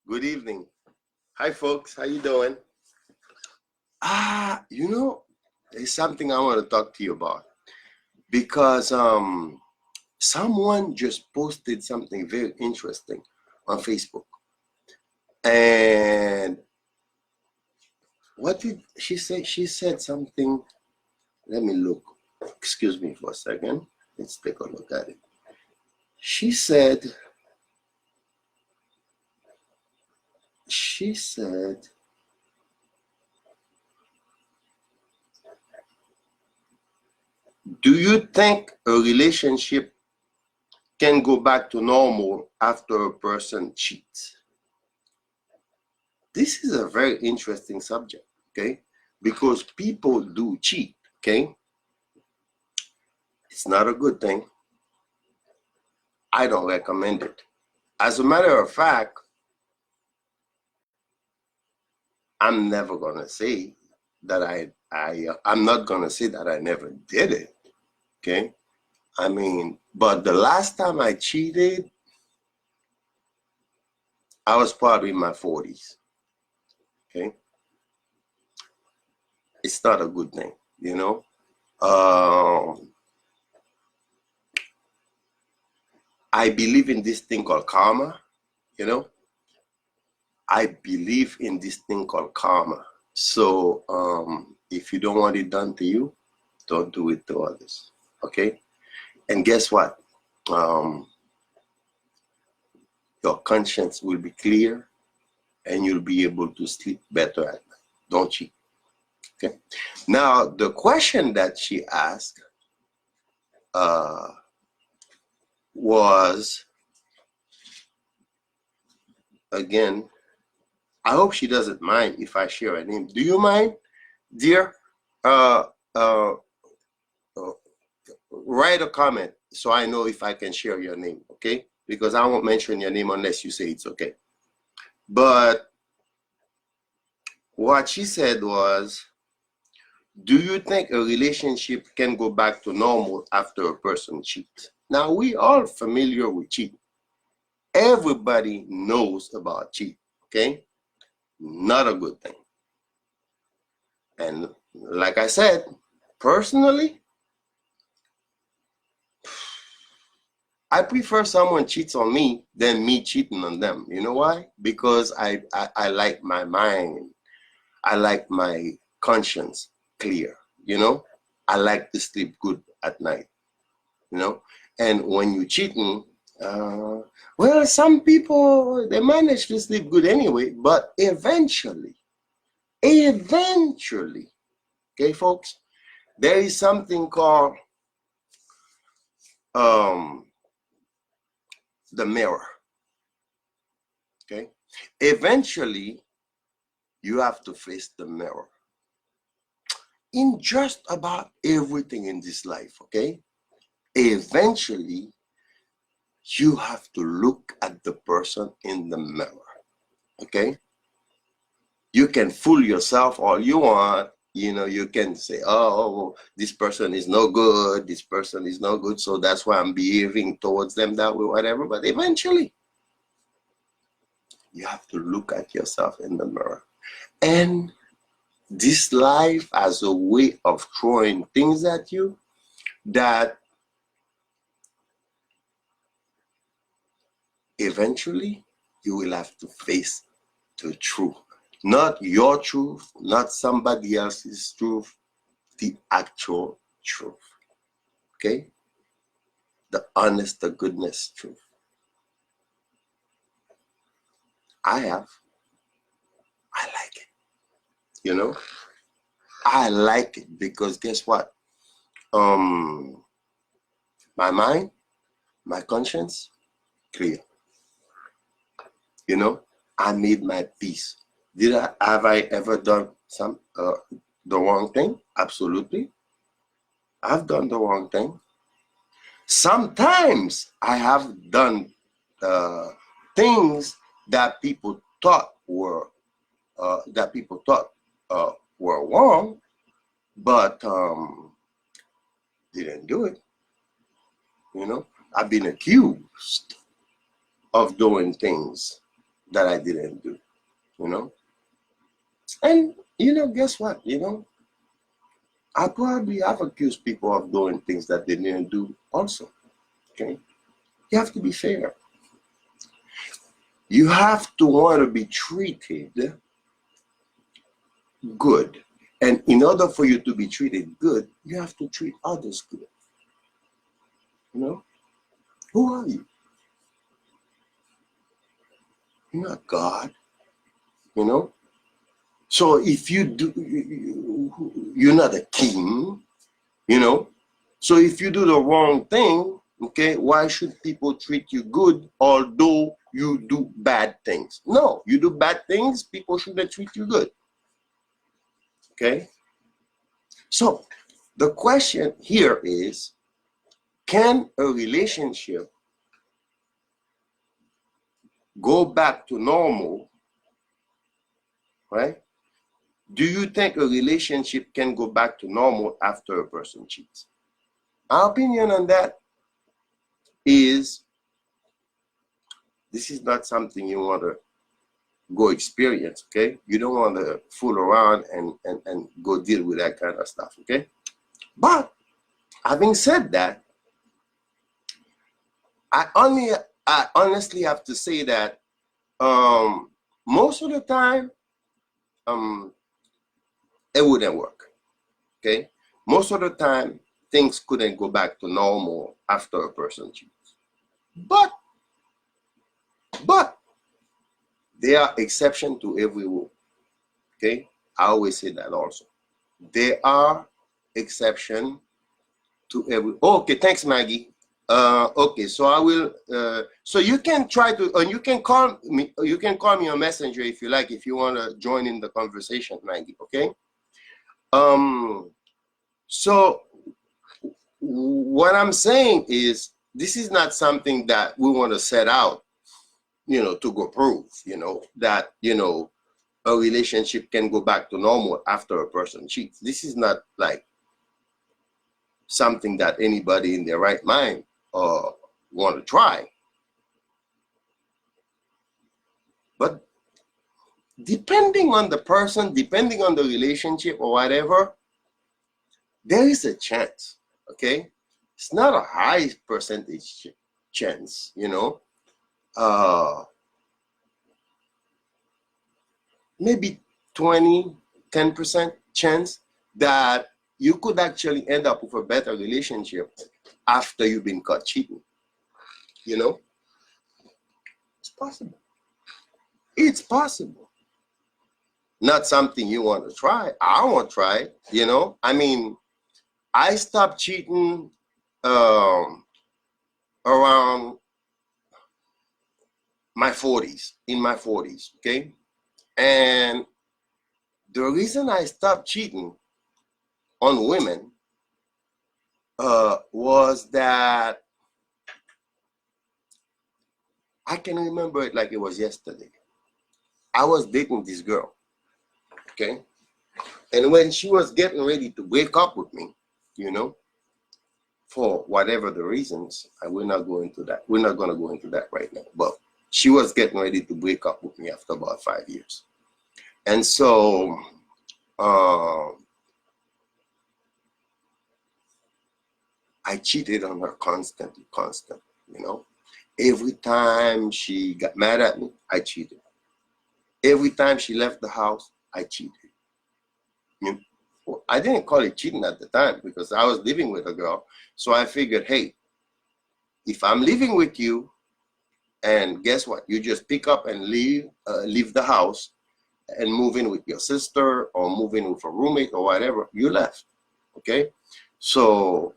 Good evening. Hi, folks. How you doing? There's something I want to talk to you about because someone just posted something very interesting on Facebook. And what did she say? She said something. Let me look. Excuse me for a second. Let's take a look at it. She said, she said, do you think a relationship can go back to normal after a person cheats? This is a very interesting subject, okay? Because people do cheat, okay? It's not a good thing. I don't recommend it. As a matter of fact, I'm never gonna say that I'm not gonna say that I never did it, okay? I mean, but the last time I cheated, I was probably in my 40s, okay? It's not a good thing, you know? I believe in this thing called karma, you know? I believe in this thing called karma. So if you don't want it done to you, don't do it to others, okay? And guess what? Your conscience will be clear and you'll be able to sleep better at night. Don't cheat, okay? Now, the question that she asked was, again, I hope she doesn't mind if I share her name. Do you mind, dear? Uh, uh, Write a comment so I know if I can share your name, okay? Because I won't mention your name unless you say it's okay. But what she said was, do you think a relationship can go back to normal after a person cheats? Now, we all familiar with cheating. Everybody knows about cheating, okay? Not a good thing. And like I said, personally, I prefer someone cheats on me than me cheating on them. You know why? Because I like my mind. I like my conscience clear, you know? I like to sleep good at night, you know? And when you're cheating, well, some people, they manage to sleep good anyway, but eventually, okay, folks, there is something called the mirror, okay? Eventually, you have to face the mirror in just about everything in this life, okay? Eventually, you have to look at the person in the mirror, okay? You can fool yourself all you want. You know, you can say, oh, this person is no good, this person is no good, so that's why I'm behaving towards them that way, whatever. But eventually, you have to look at yourself in the mirror. And this life has a way of throwing things at you that eventually you will have to face the truth. Not your truth, not somebody else's truth, the actual truth. Okay? The honest, the goodness truth. I like it. You know? I like it because guess what? My mind, my conscience, clear. You know? I made my peace. Have I ever done the wrong thing? Absolutely. I've done the wrong thing. Sometimes I have done things that people thought were were wrong, but didn't do it. You know, I've been accused of doing things that I didn't do, you know? And, you know, guess what, you know? I probably have accused people of doing things that they didn't do also, okay? You have to be fair. You have to want to be treated good. And in order for you to be treated good, you have to treat others good. You know? Who are you? You're not God, you know? So if you do, you're not a king, you know? So if you do the wrong thing, okay, why should people treat you good although you do bad things? No, you do bad things, people shouldn't treat you good. Okay? So the question here is, can a relationship go back to normal, right? Do you think a relationship can go back to normal after a person cheats? Our opinion on that is, this is not something you want to go experience, okay? You don't want to fool around and go deal with that kind of stuff, okay? But having said that, I honestly have to say that most of the time, it wouldn't work, okay? Most of the time, things couldn't go back to normal after a person cheats. But there are exceptions to every rule, okay? I always say that also. There are exceptions to every, okay, thanks, Maggie. Okay, so I will, so you can try to, you can call me on Messenger if you like, if you want to join in the conversation, Maggie, okay? So what I'm saying is, this is not something that we want to set out, you know, to go prove, you know, that, you know, a relationship can go back to normal after a person cheats. This is not like something that anybody in their right mind want to try. But depending on the person, depending on the relationship or whatever, there is a chance, okay? It's not a high percentage chance, you know. Maybe 10% chance that you could actually end up with a better relationship after you've been caught cheating, you know. It's possible. It's possible. Not something you want to try. I won't try it, you know. I mean, I stopped cheating around my 40s, in my 40s, okay? And the reason I stopped cheating on women was that I can remember it like it was yesterday. I was dating this girl, okay? And when she was getting ready to break up with me, you know, for whatever the reasons, we're not going to that. We're not going to go into that right now. But she was getting ready to break up with me after about 5 years. And so I cheated on her constantly, you know. Every time she got mad at me, I cheated. Every time she left the house, I cheated. You know, I didn't call it cheating at the time because I was living with a girl. So I figured, hey, if I'm living with you, and guess what? You just pick up and leave the house and move in with your sister or move in with a roommate or whatever, you left, okay? So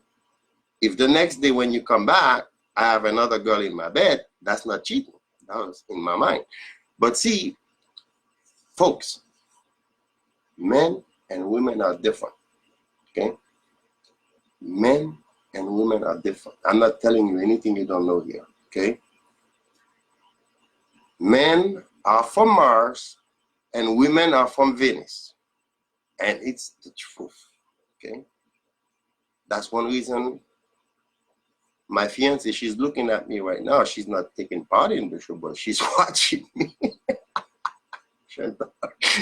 if the next day when you come back, I have another girl in my bed, that's not cheating. That was in my mind. But see, folks, men and women are different, okay? Men and women are different. I'm not telling you anything you don't know here, okay? Men are from Mars and women are from Venus. And it's the truth, okay? That's one reason My fiance, she's looking at me right now. She's not taking part in the show, but she's watching me.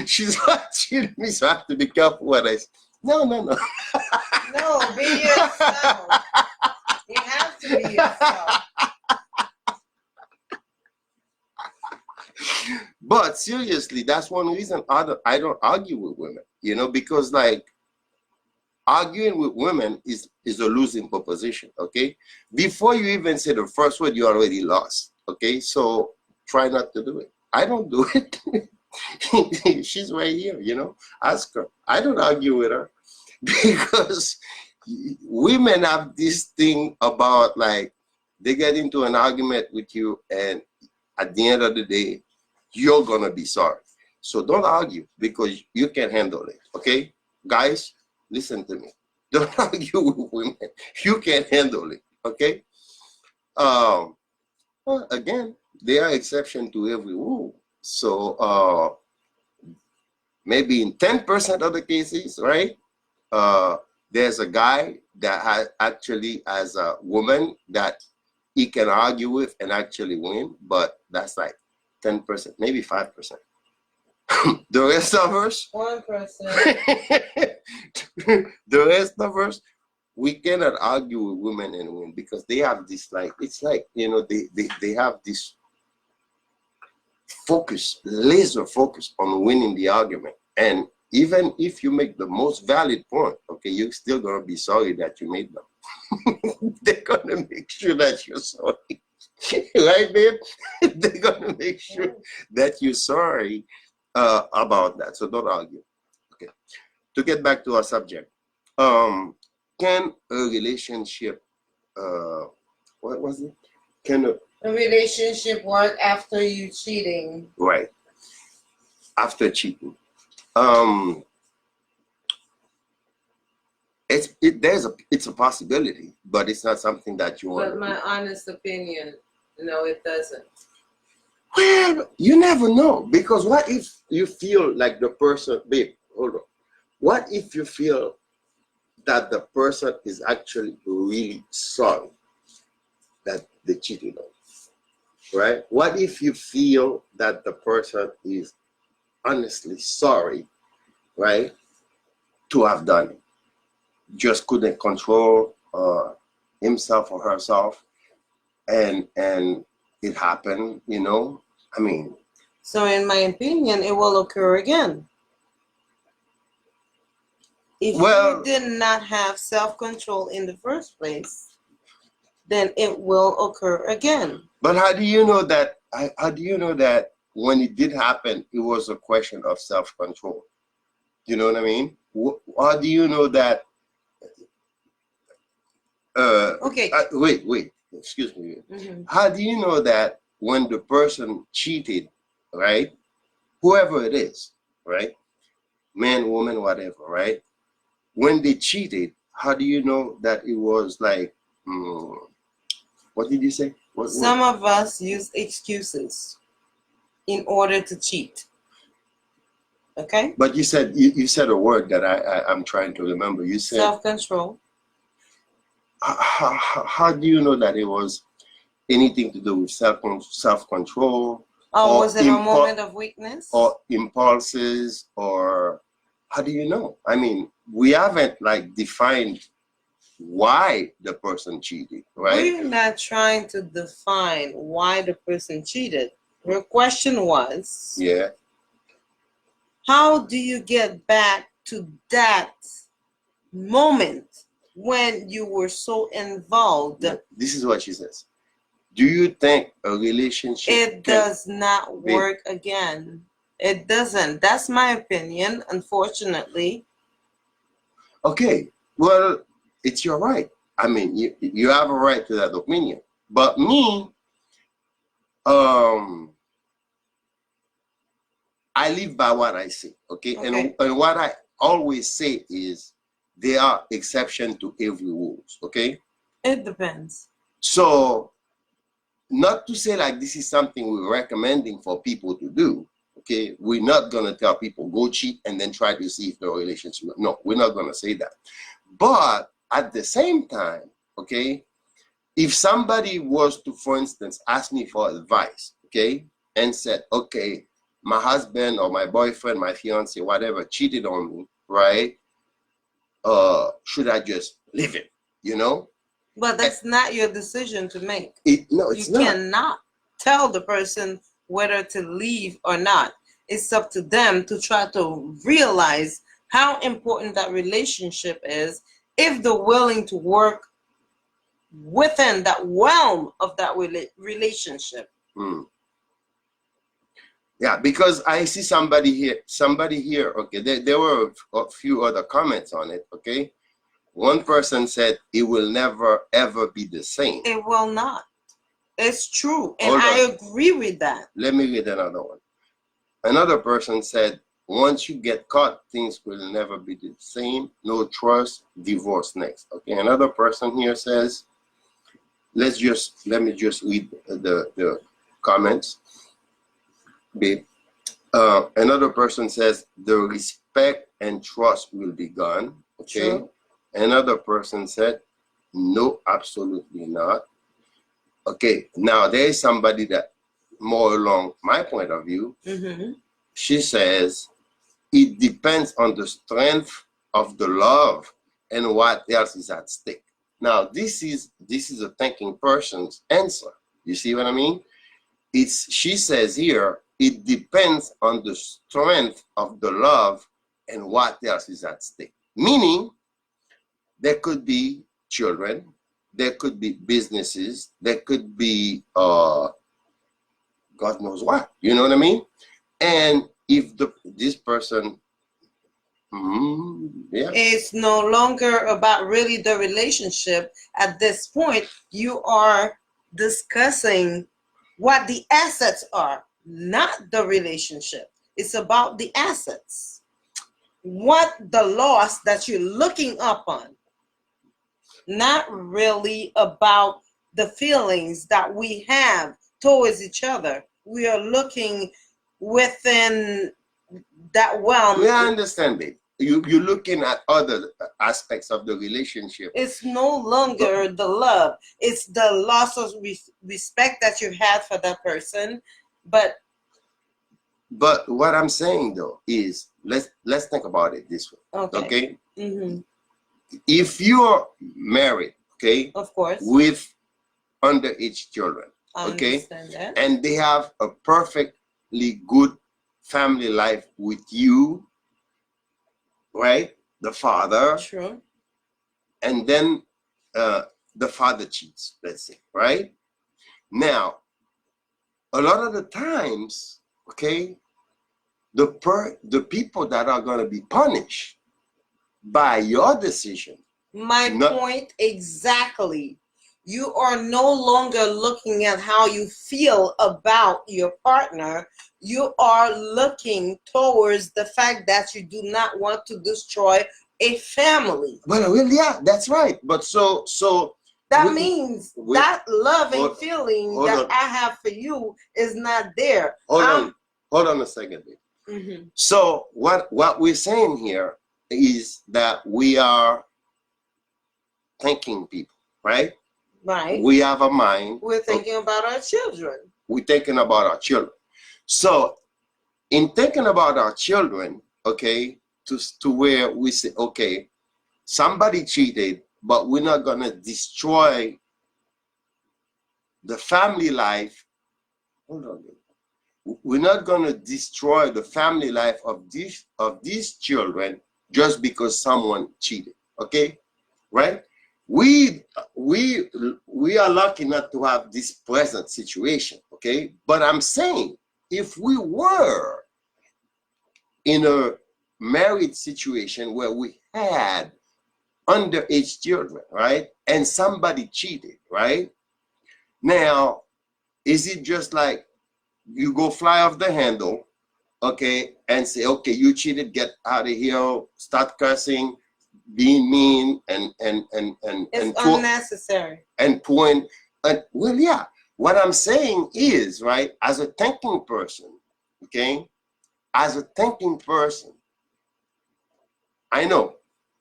She's watching me, so I have to be careful what I say. No, no, no. No, be yourself. You have to be yourself. But seriously, that's one reason I don't argue with women, you know, because like arguing with women is a losing proposition, okay? Before you even say the first word, you already lost, okay? So try not to do it. I don't do it. She's right here, you know, ask her. I don't argue with her because women have this thing about like they get into an argument with you and at the end of the day, you're gonna be sorry. So don't argue because you can handle it, okay? Guys, listen to me. Don't argue with women. You can handle it, okay? Well, again, there are exceptions to every rule. So maybe in 10% of the cases, right? There's a guy that actually has a woman that he can argue with and actually win, but that's like 10%, maybe 5%. The rest of us, 1%. the rest of us, we cannot argue with women and win because they have this like, it's like, you know, they have this focus, laser focus on winning the argument. And even if you make the most valid point, okay, you're still gonna be sorry that you made them. They're gonna make sure that you're sorry. Right, babe? They're gonna make sure that you're sorry about that. So don't argue. Okay. To get back to our subject, can a relationship, what was it? Can A relationship work after you cheating? right, after cheating. It's a possibility, but it's not something that you want. But my honest opinion, no, it doesn't. Well, you never know, because what if you feel like the person, babe, hold on. What if you feel that the person is actually really sorry that they cheated on you, right? What if you feel that the person is honestly sorry, right, to have done it? Just couldn't control himself or herself, and it happened, you know? I mean, So in my opinion, it will occur again. If well, you did not have self-control in the first place, then it will occur again. but how do you know that? How do you know that when it did happen, it was a question of self-control? You know what I mean? How do you know that? Okay. Wait. Excuse me. Mm-hmm. How do you know that when the person cheated, right? Whoever it is, right? Man, woman, whatever, right? When they cheated, how do you know that it was like? What did you say? Some of us use excuses in order to cheat. Okay? But you said a word that I'm trying to remember. You said self-control. How do you know that it was anything to do with self-control? Or was it a moment of weakness? Or impulses, or how do you know? I mean, we haven't like defined why the person cheated, right? We're not trying to define why the person cheated. Your question was, yeah, how do you get back to that moment when you were so involved? This is what she says. Do you think a relationship does not work again? It doesn't. That's my opinion, unfortunately. Okay, well, it's your right. I mean, you have a right to that opinion. But me, I live by what I say, okay? And what I always say is there are exceptions to every rules, okay? It depends. So, not to say like this is something we're recommending for people to do, okay? We're not gonna tell people go cheat and then try to see if the relationship. No, we're not gonna say that. But at the same time, okay, if somebody was to, for instance, ask me for advice, okay, and said, okay, my husband or my boyfriend, my fiance, whatever, cheated on me, right? Should I just leave it? You know? But that's not your decision to make. No, it's you not. cannot tell the person whether to leave or not. It's up to them to try to realize how important that relationship is if they're willing to work within that realm of that relationship. Yeah, because I see somebody here, okay, there were a few other comments on it, okay? One person said it will never ever be the same. It will not. It's true, and Hold I on. agree with that. Let me read another one. Another person said, once you get caught, things will never be the same. No trust, divorce next. Okay, another person here says, let me just read the comments. Babe. Another person says, the respect and trust will be gone. Okay. True. Another person said, no, absolutely not. Okay, now there is somebody that more along my point of view. She says, it depends on the strength of the love and what else is at stake. Now, this is a thinking person's answer. You see what I mean? She says here, it depends on the strength of the love and what else is at stake. Meaning, there could be children, there could be businesses, there could be God knows what. You know what I mean? And if this person, yeah, it's no longer about really the relationship. At this point, you are discussing what the assets are, not the relationship. It's about the assets. What the loss that you're looking up on. Not really about the feelings that we have towards each other. We are looking within that realm. Yeah, I understand it. You're looking at other aspects of the relationship. It's no longer the love. It's the loss of respect that you had for that person. But what I'm saying though is let's think about it this way. Okay? If you're married, okay, of course, with underage children, okay, and they have a perfectly good family life with you, right? The father. True. And then the father cheats, let's say, right? Now, a lot of the times, okay, the people that are going to be punished by your decision. My point exactly. You are no longer looking at how you feel about your partner. You are looking towards the fact that you do not want to destroy a family. Well, yeah, that's right. But so that means that love and feeling that I have for you is not there. Hold on a second. So what we're saying here is that we are thinking people, right? Right. We have a mind. We're thinking about our children. We're thinking about our children. So in thinking about our children, okay, to where we say, okay, somebody cheated, but we're not gonna destroy the family life. Hold on. We're not gonna destroy the family life of these children just because someone cheated. Okay, right? We are lucky not to have this present situation. Okay, but I'm saying if we were in a married situation where we had underage children, right, and somebody cheated, right? Now, is it just like you go fly off the handle, okay, and say, okay, you cheated, get out of here, start cursing, being mean, and it's unnecessary. And point, well, yeah. What I'm saying is, right, as a thinking person, okay, as a thinking person, I know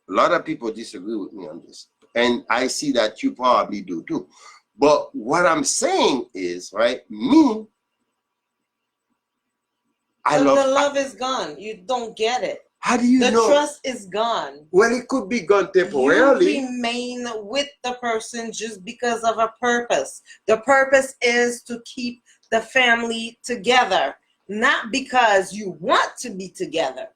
a lot of people disagree with me on this, and I see that you probably do too. But what I'm saying is, right, me, I So love. the love is gone. You don't get it. How do you The know? trust is gone. Well, it could be gone temporarily. You remain with the person just because of a purpose. The purpose is to keep the family together, not because you want to be together.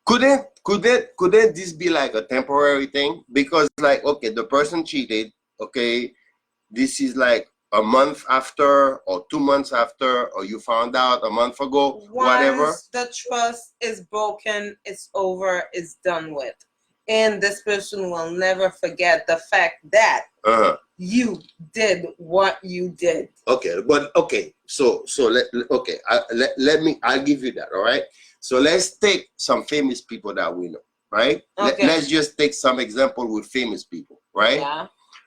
Couldn't this be like a temporary thing? Because like, okay, the person cheated, okay, this is like a month after or 2 months after, or you found out a month ago, whatever. Once the trust is broken, it's over, it's done with. And this person will never forget the fact that you did what you did. Okay, but okay, so I'll give you that, all right? So let's take some famous people that we know, right? Okay. Let's just take some example with famous people, right? Yeah.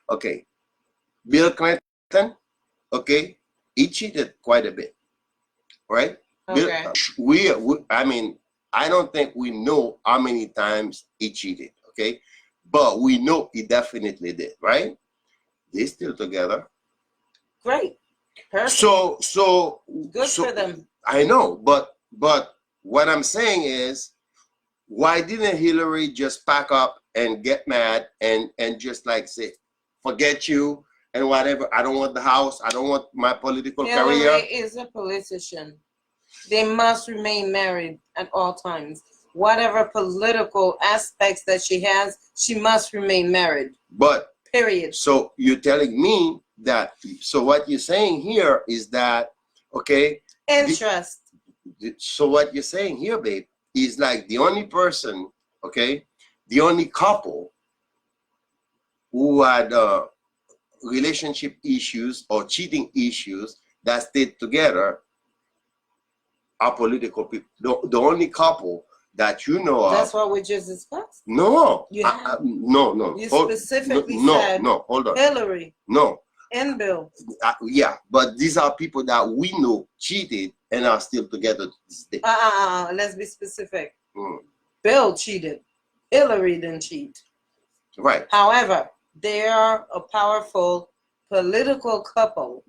Okay. Bill Clinton, okay, he cheated quite a bit, right? Okay. I mean, I don't think we know how many times he cheated, okay? But we know he definitely did, right? They're still together. Great. Perfect. So good for them. I know, but what I'm saying is, why didn't Hillary just pack up and get mad and just like say, forget you and whatever, I don't want the house, I don't want my political Hillary career? is a politician. They must remain married at all times. Whatever political aspects that she has, she must remain married. But period. So you're telling me that, so what you're saying here is that, okay, interest. So what you're saying here, babe, is like the only person, okay, the only couple who had relationship issues or cheating issues that stayed together are political people. The only couple that you know of. That's what we just discussed. No. No. You specifically said no, hold on. Hillary. No. And Bill. Yeah, but these are people that we know cheated and are still together to this day. Let's be specific. Bill cheated. Hillary didn't cheat. Right. However, they are a powerful political couple.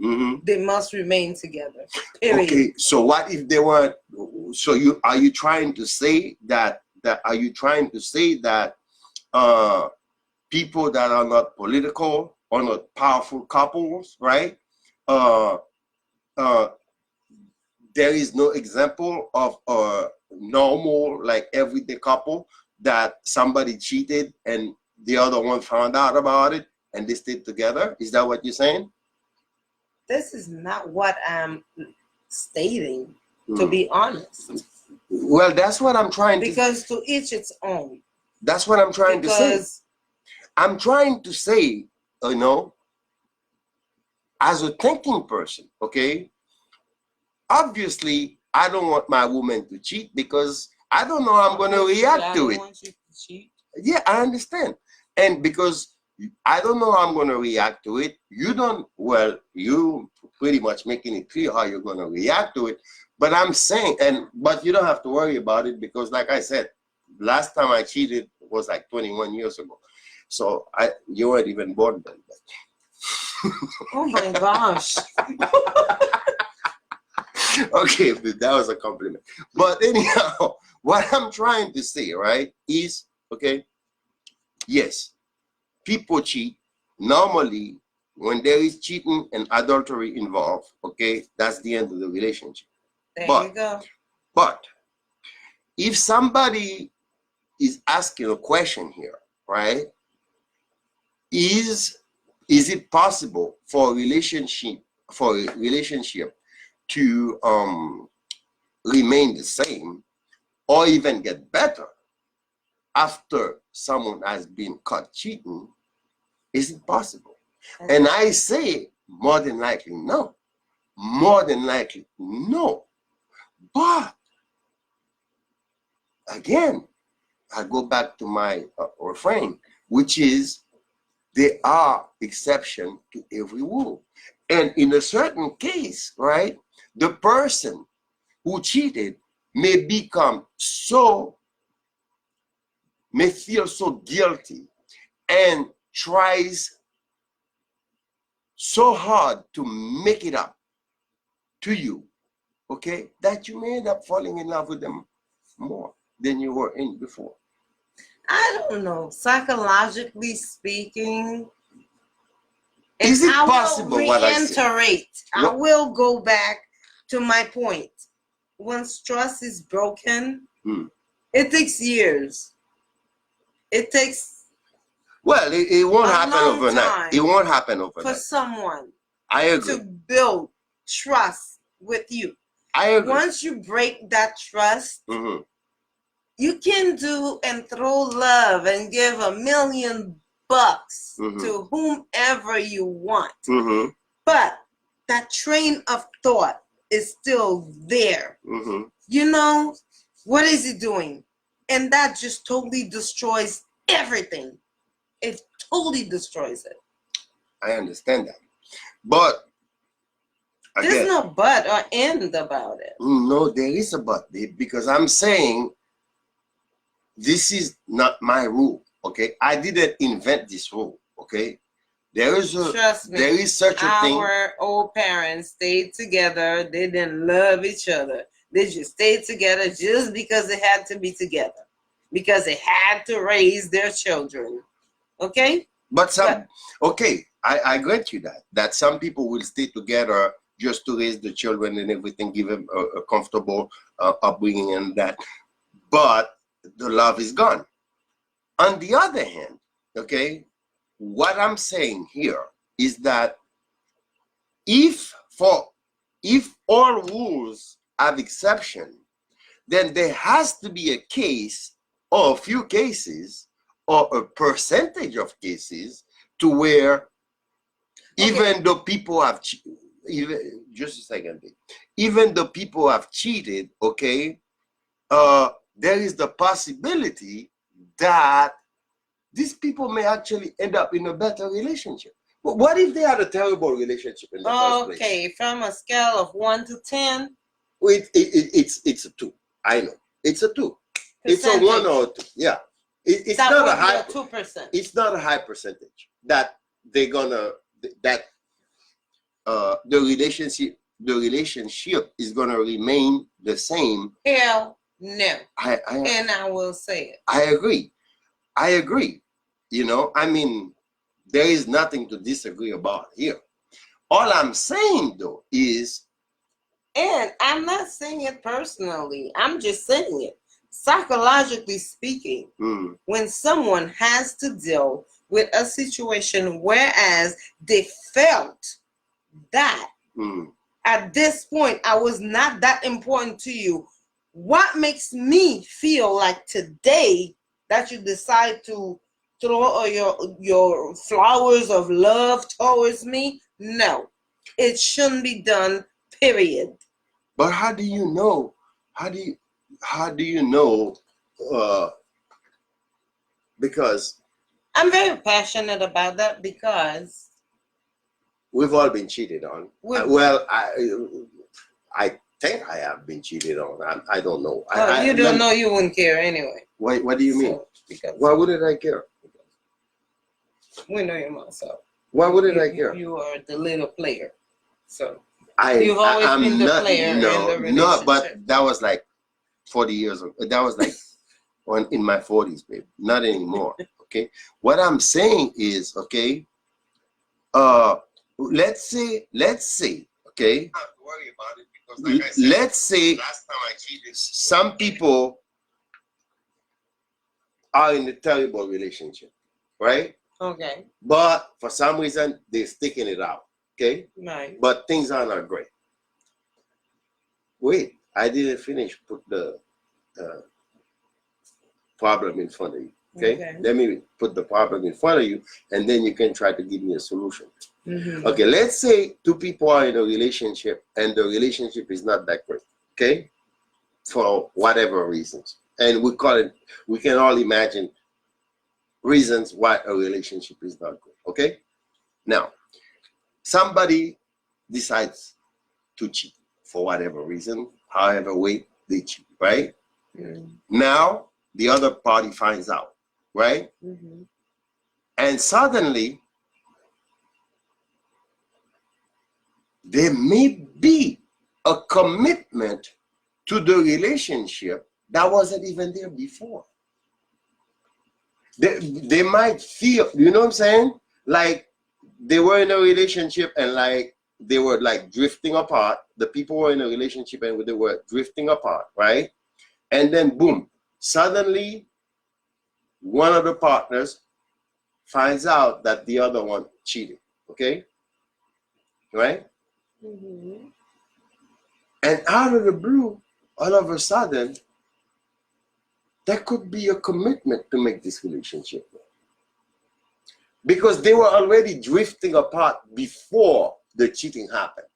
They must remain together. Period. Okay, so what if they weren't? So are you trying to say that people that are not political or not powerful couples, right? There is no example of a normal, like everyday couple that somebody cheated and the other one found out about it and they stayed together? Is that what you're saying? This is not what I'm stating, to be honest. Well, that's what I'm trying to... Because to each its own. That's what I'm trying to say. I'm trying to say, you know, as a thinking person, okay, obviously, I don't want my woman to cheat because I don't know how I'm going to react to it. I don't want you to cheat. Yeah, I understand. And because I don't know how I'm going to react to it, you don't, well, you pretty much making it clear how you're going to react to it. But I'm saying, but you don't have to worry about it because like I said, last time I cheated was like 21 years ago. So you weren't even born then. Oh my gosh. Okay, that was a compliment. But anyhow, what I'm trying to say, right, is, okay, yes, people cheat. Normally, when there is cheating and adultery involved, okay, that's the end of the relationship. There you go. But if somebody is asking a question here, right, is it possible for a relationship to remain the same or even get better after someone has been caught cheating? Is it possible? And I say more than likely no. More than likely no. But again, I go back to my refrain, which is there are exceptions to every rule. And in a certain case, right, the person who cheated may feel so guilty and tries so hard to make it up to you, okay, that you may end up falling in love with them more than you were in before. I don't know. Psychologically speaking, and Is it I possible will what I said? reiterate. I will go back to my point. Once trust is broken, it takes years. It takes Well, it won't a happen long overnight. time It won't happen for overnight. someone I agree. to build trust with you. I agree. Once you break that trust, Mhm. you can do and throw love and give $1 million to whomever you want. Mhm. But that train of thought is still there. Mhm. You know, what is he doing? And that just totally destroys everything. It totally destroys it. I understand that, but There's again, no but or end about it. no, there is a but, babe, because I'm saying this is not my rule. Okay, I didn't invent this rule. Okay, there is a Trust me, there is such a thing. Our old parents stayed together. They didn't love each other. They just stayed together just because they had to be together, because they had to raise their children. Okay? But okay, I grant you that some people will stay together just to raise the children and everything, give them a comfortable upbringing and that. But the love is gone. On the other hand, okay, what I'm saying here is that if all rules have exception, then there has to be a case or a few cases or a percentage of cases to where even though people have just a second, even though people have cheated, okay, there is the possibility that these people may actually end up in a better relationship. But what if they had a terrible relationship in the first place? Okay, from a scale of 1 to 10. It's a 2. I know. It's a 2. It's a 1 or a 2. Yeah. It's that not would a high. be a 2%. It's not a high percentage that they're gonna the relationship is gonna remain the same. Hell no. And I will say it. I agree. You know, I mean, there is nothing to disagree about here. All I'm saying though is, and I'm not saying it personally, I'm just saying it. Psychologically speaking, when someone has to deal with a situation whereas they felt that at this point I was not that important to you, what makes me feel like today that you decide to throw your flowers of love towards me? No, it shouldn't be done, period. But how do you know? How do you know? Because I'm very passionate about that, because we've all been cheated on. Well, I think I have been cheated on. I don't know. You don't know, you wouldn't care anyway. What do you mean? Why wouldn't I care? We know your mom, so why wouldn't I care? You are the little player, so you've always been the player in the relationship. No, but that was like 40 years ago. That was like in my 40s, babe. Not anymore. Okay. What I'm saying is, okay, let's say, okay. Not worry about it, because like I said, let's say last time I cheated, some people are in a terrible relationship, right? Okay. But for some reason they're sticking it out. Okay. Right. But things are not great. Wait, I didn't finish. Put the problem in front of you. Okay? Let me put the problem in front of you, and then you can try to give me a solution. Okay, let's say two people are in a relationship and the relationship is not that great. Okay, for whatever reasons, and we can all imagine reasons why a relationship is not good. Okay, now somebody decides to cheat for whatever reason, however way they cheat, right? Now the other party finds out, right? And suddenly there may be a commitment to the relationship that wasn't even there before. They might feel, you know what I'm saying? Like they were in a relationship and like they were like drifting apart. The people were in a relationship and they were drifting apart, right? And then boom, suddenly one of the partners finds out that the other one cheated, okay? Right? Mm-hmm. And out of the blue, all of a sudden, there could be a commitment to make this relationship work. Because they were already drifting apart before the cheating happened.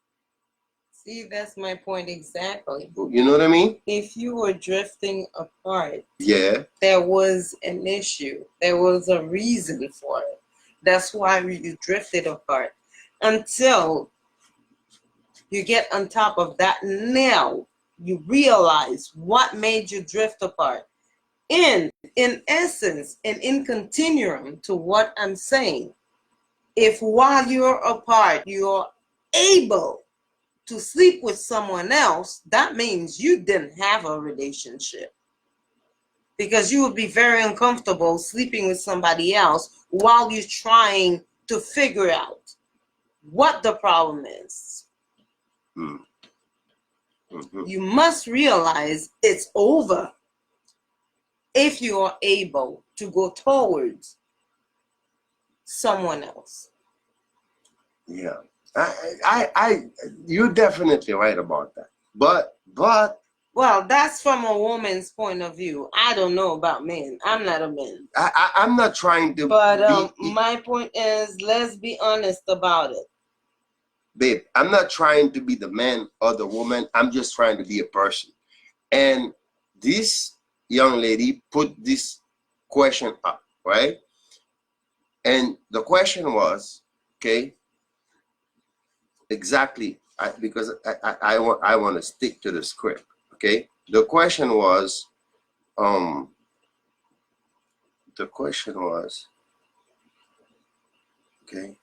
See, that's my point exactly. You know what I mean? If you were drifting apart, Yeah. there was an issue. There was a reason for it. That's why you drifted apart. Until you get on top of that, now you realize what made you drift apart. In essence, and in continuum to what I'm saying, if while you're apart, you're able to sleep with someone else, that means you didn't have a relationship. Because you would be very uncomfortable sleeping with somebody else while you're trying to figure out what the problem is. Mm-hmm. You must realize it's over if you are able to go towards someone else. Yeah. You're definitely right about that. But well, that's from a woman's point of view. I don't know about men. I'm not a man. I'm not trying to. But my point is, let's be honest about it. Babe, I'm not trying to be the man or the woman. I'm just trying to be a person. And this young lady put this question up, right? And the question was, okay, exactly, because I want to stick to the script, okay? The question was, okay,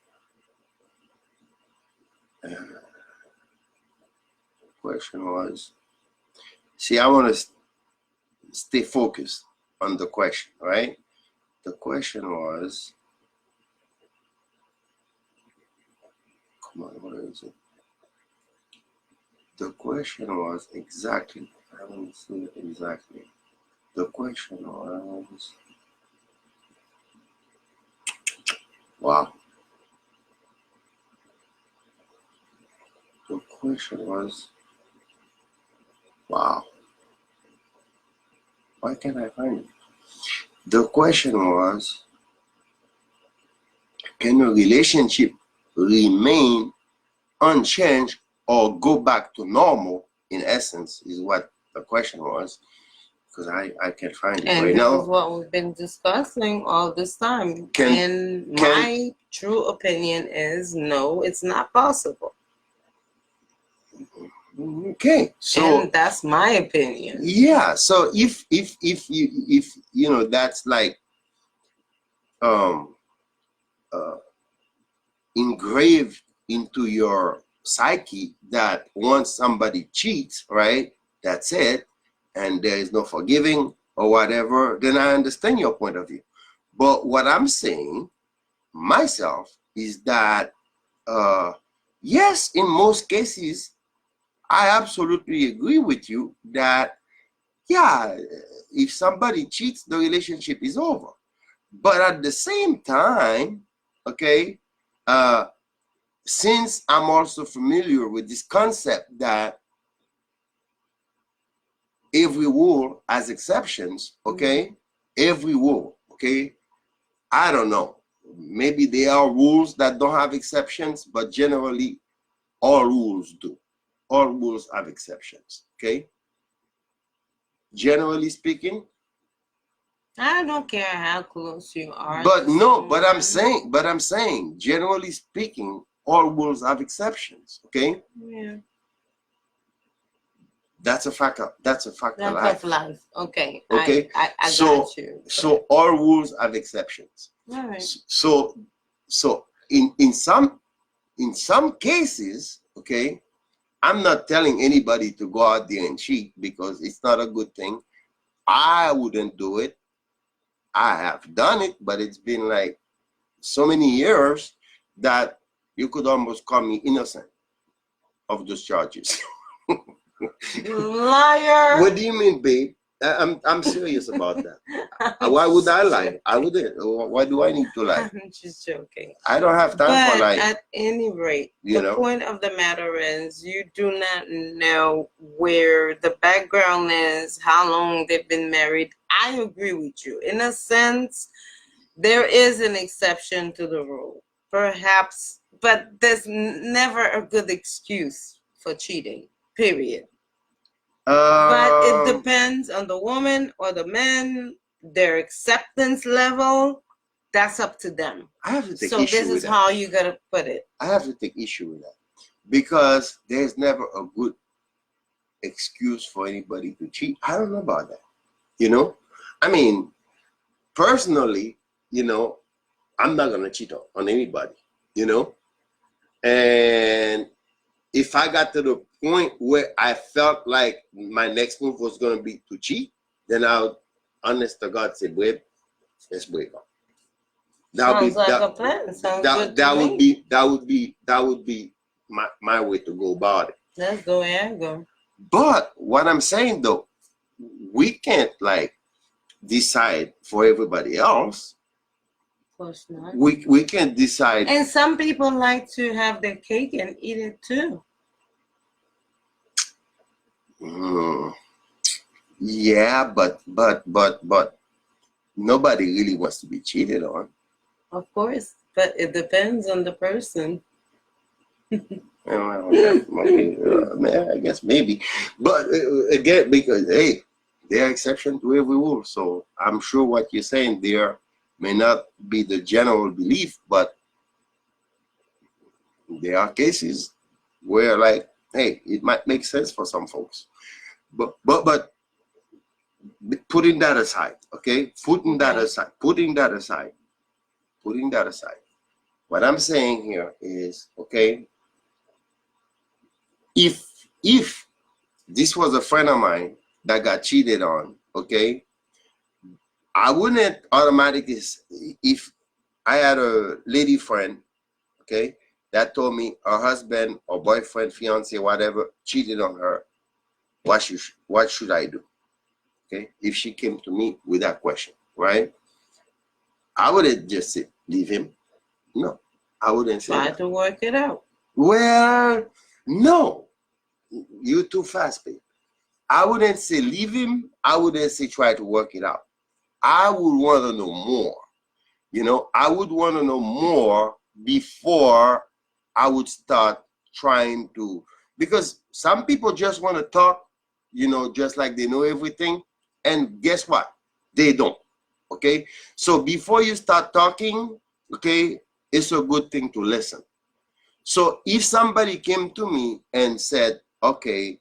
question was, see, I want to stay focused on the question, right? The question was, come on, what is it? The question was exactly, I don't see it exactly. The question was, wow. The question was, wow. Why can't I find it? The question was, can a relationship remain unchanged or go back to normal, in essence, is what the question was, because I can't find it right now. And this is what we've been discussing all this time. My true opinion is no, it's not possible. Okay, so and that's my opinion. Yeah, so if you know that's like engraved into your psyche that once somebody cheats, right, that's it, and there is no forgiving or whatever, then I understand your point of view. But what I'm saying myself is that yes, in most cases, I absolutely agree with you that, yeah, if somebody cheats, the relationship is over. But at the same time, okay, since I'm also familiar with this concept that every rule has exceptions, okay, every rule, okay, I don't know. Maybe there are rules that don't have exceptions, but generally all rules do. All rules have exceptions, okay? Generally speaking. I don't care how close you are. But no, but I'm saying, generally speaking, all rules have exceptions, okay? Yeah. That's a fact of life. Okay. Okay. I so, got you. So all rules have exceptions. All right. So in some cases, okay? I'm not telling anybody to go out there and cheat because it's not a good thing. I wouldn't do it. I have done it, but it's been like so many years that you could almost call me innocent of those charges. Liar. What do you mean, babe? I'm serious about that. Why would I lie? I wouldn't. Why do I need to lie? I'm just joking. I don't have time for But lying. at any rate, You the know? point of the matter is you do not know where the background is, how long they've been married. I agree with you. In a sense, there is an exception to the rule, perhaps, but there's never a good excuse for cheating, period. But it depends on the woman or the man, their acceptance level. That's up to them. I have to take So issue this with is that. how you gotta put it. I have to take issue with that because there's never a good excuse for anybody to cheat. I don't know about that. You know, I mean, personally, you know, I'm not gonna cheat on anybody. You know, and if I got to the point where I felt like my next move was gonna be to cheat, then I'll, honest to God, say, babe, let's break up. Sounds like a plan. Sounds good to me. That would be my way to go about it. That's the way I go. But what I'm saying though, we can't like decide for everybody else. Of course not. We can't decide. And some people like to have their cake and eat it too. Yeah, but nobody really wants to be cheated on. Of course, but it depends on the person. I guess maybe, but again, because hey, there are exceptions to every rule. So I'm sure what you're saying there may not be the general belief, but there are cases where, like, hey, it might make sense for some folks. But putting that aside, okay, putting that aside. What I'm saying here is, okay, if this was a friend of mine that got cheated on, okay, I wouldn't automatically, if I had a lady friend, okay, that told me her husband or boyfriend, fiance, whatever, cheated on her, what should I do? Okay, if she came to me with that question, right? I wouldn't just say, leave him. No, I wouldn't say Try that. to work it out. Well, no, you're too fast, babe. I wouldn't say leave him. I wouldn't say try to work it out. I would want to know more. You know, I would want to know more before I would start trying to, because some people just want to talk, you know, just like they know everything. And guess what? They don't. Okay. So before you start talking, okay, it's a good thing to listen. So if somebody came to me and said, okay,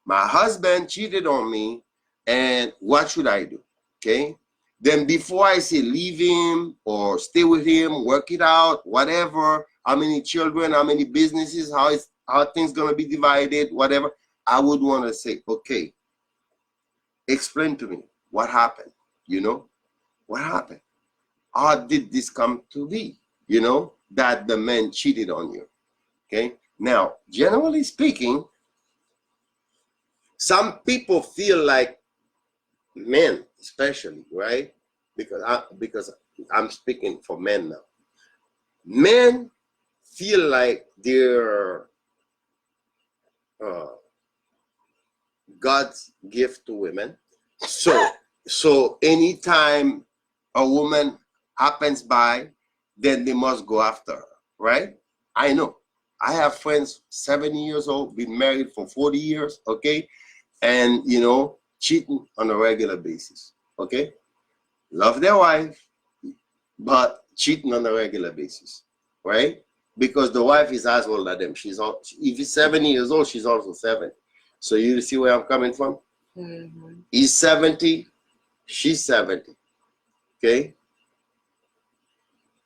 my husband cheated on me, and what should I do? Okay. Then before I say leave him or stay with him, work it out, whatever, how many children, how many businesses, how things gonna be divided, whatever, I would want to say, okay, explain to me what happened, you know? What happened? How did this come to be, you know, that the man cheated on you? Okay. Now, generally speaking, some people feel like, men especially, right? Because I'm speaking for men now. Men feel like they're God's gift to women. So anytime a woman happens by, then they must go after her, right? I know. I have friends 70 years old, been married for 40 years, okay? And, you know, cheating on a regular basis, okay? Love their wife, but cheating on a regular basis, right? Because the wife is as old as them. If he's 70 years old, she's also 70. So you see where I'm coming from? Mm-hmm. He's 70, she's 70, okay?